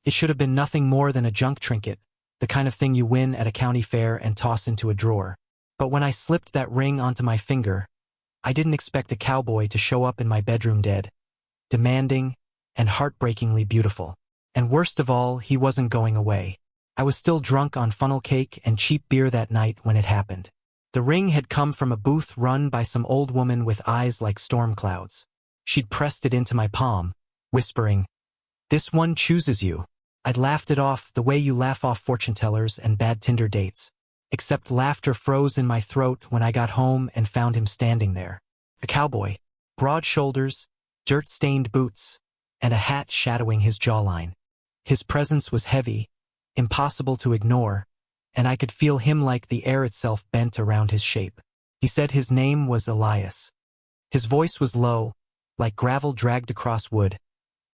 It should have been nothing more than a junk trinket, the kind of thing you win at a county fair and toss into a drawer. But when I slipped that ring onto my finger, I didn't expect a cowboy to show up in my bedroom dead, demanding, and heartbreakingly beautiful. And worst of all, he wasn't going away. I was still drunk on funnel cake and cheap beer that night when it happened. The ring had come from a booth run by some old woman with eyes like storm clouds. She'd pressed it into my palm, whispering, "This one chooses you." I'd laughed it off the way you laugh off fortune tellers and bad Tinder dates. Except laughter froze in my throat when I got home and found him standing there. A cowboy, broad shoulders, dirt-stained boots, and a hat shadowing his jawline. His presence was heavy, impossible to ignore, and I could feel him like the air itself bent around his shape. He said his name was Elias. His voice was low, like gravel dragged across wood,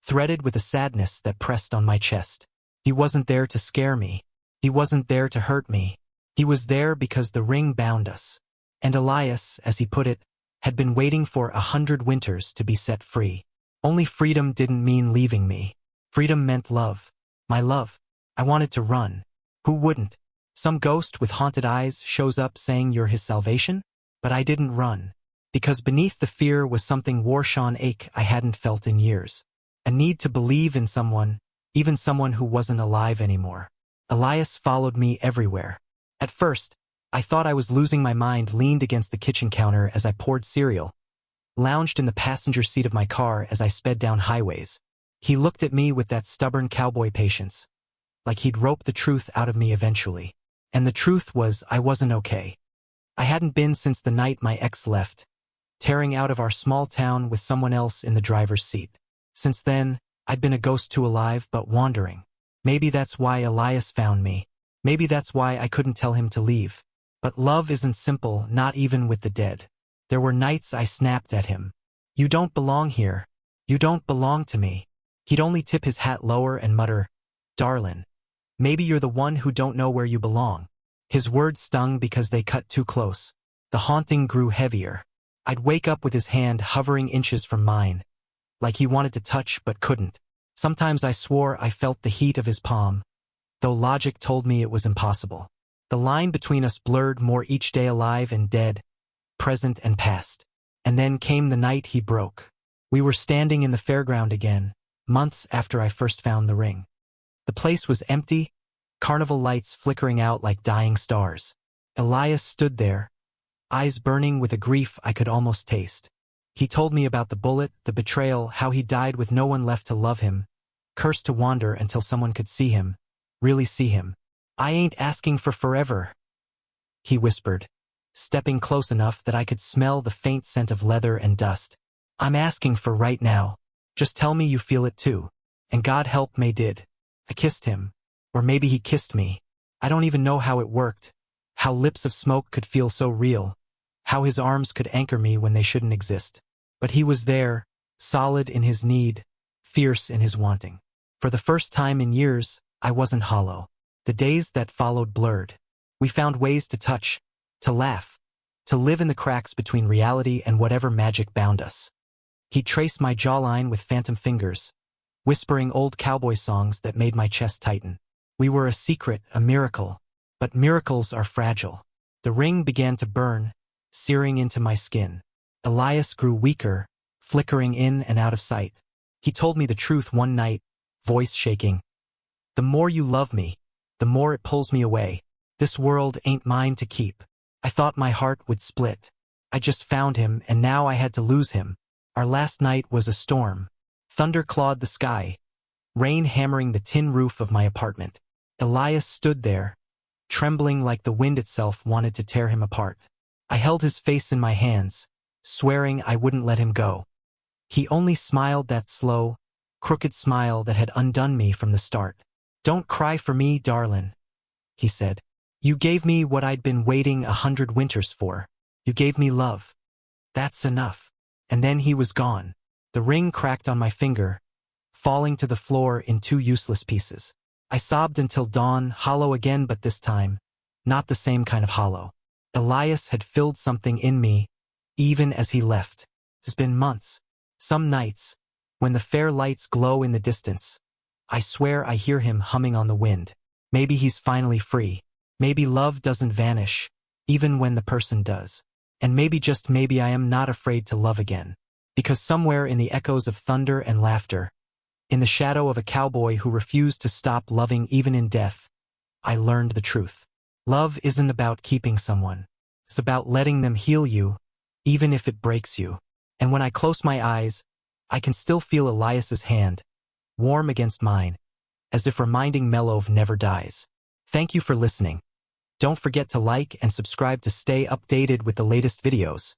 threaded with a sadness that pressed on my chest. He wasn't there to scare me. He wasn't there to hurt me. He was there because the ring bound us. And Elias, as he put it, had been waiting for 100 winters to be set free. Only freedom didn't mean leaving me. Freedom meant love. My love. I wanted to run. Who wouldn't? Some ghost with haunted eyes shows up saying you're his salvation? But I didn't run. Because beneath the fear was something war-shawn ache I hadn't felt in years. A need to believe in someone, even someone who wasn't alive anymore. Elias followed me everywhere. At first, I thought I was losing my mind, leaned against the kitchen counter as I poured cereal, lounged in the passenger seat of my car as I sped down highways. He looked at me with that stubborn cowboy patience, like he'd rope the truth out of me eventually. And the truth was I wasn't okay. I hadn't been since the night my ex left, tearing out of our small town with someone else in the driver's seat. Since then, I'd been a ghost too alive but wandering. Maybe that's why Elias found me. Maybe that's why I couldn't tell him to leave. But love isn't simple, not even with the dead. There were nights I snapped at him. "You don't belong here. You don't belong to me." He'd only tip his hat lower and mutter, "Darlin', maybe you're the one who don't know where you belong." His words stung because they cut too close. The haunting grew heavier. I'd wake up with his hand hovering inches from mine, like he wanted to touch but couldn't. Sometimes I swore I felt the heat of his palm, though logic told me it was impossible. The line between us blurred more each day, alive and dead, present and past. And then came the night he broke. We were standing in the fairground again, months after I first found the ring. The place was empty, carnival lights flickering out like dying stars. Elias stood there, eyes burning with a grief I could almost taste. He told me about the bullet, the betrayal, how he died with no one left to love him, cursed to wander until someone could see him, really see him. "I ain't asking for forever," he whispered, stepping close enough that I could smell the faint scent of leather and dust. "I'm asking for right now. Just tell me you feel it too." And God help me did. I kissed him. Or maybe he kissed me. I don't even know how it worked. How lips of smoke could feel so real. How his arms could anchor me when they shouldn't exist. But he was there, solid in his need, fierce in his wanting. For the first time in years, I wasn't hollow. The days that followed blurred. We found ways to touch, to laugh, to live in the cracks between reality and whatever magic bound us. He traced my jawline with phantom fingers, whispering old cowboy songs that made my chest tighten. We were a secret, a miracle, but miracles are fragile. The ring began to burn, searing into my skin. Elias grew weaker, flickering in and out of sight. He told me the truth one night, voice shaking. "The more you love me, the more it pulls me away. This world ain't mine to keep." I thought my heart would split. I just found him, and now I had to lose him. Our last night was a storm. Thunder clawed the sky, rain hammering the tin roof of my apartment. Elias stood there, trembling like the wind itself wanted to tear him apart. I held his face in my hands, swearing I wouldn't let him go. He only smiled, that slow, crooked smile that had undone me from the start. "Don't cry for me, darlin'," he said. "You gave me what I'd been waiting 100 winters for. You gave me love. That's enough." And then he was gone. The ring cracked on my finger, falling to the floor in 2 useless pieces. I sobbed until dawn, hollow again, but this time, not the same kind of hollow. Elias had filled something in me, even as he left. It's been months. Some nights, when the fair lights glow in the distance, I swear I hear him humming on the wind. Maybe he's finally free. Maybe love doesn't vanish, even when the person does. And maybe, just maybe, I am not afraid to love again. Because somewhere in the echoes of thunder and laughter, in the shadow of a cowboy who refused to stop loving even in death, I learned the truth. Love isn't about keeping someone. It's about letting them heal you, even if it breaks you. And when I close my eyes, I can still feel Elias's hand, warm against mine, as if reminding me love never dies. Thank you for listening. Don't forget to like and subscribe to stay updated with the latest videos.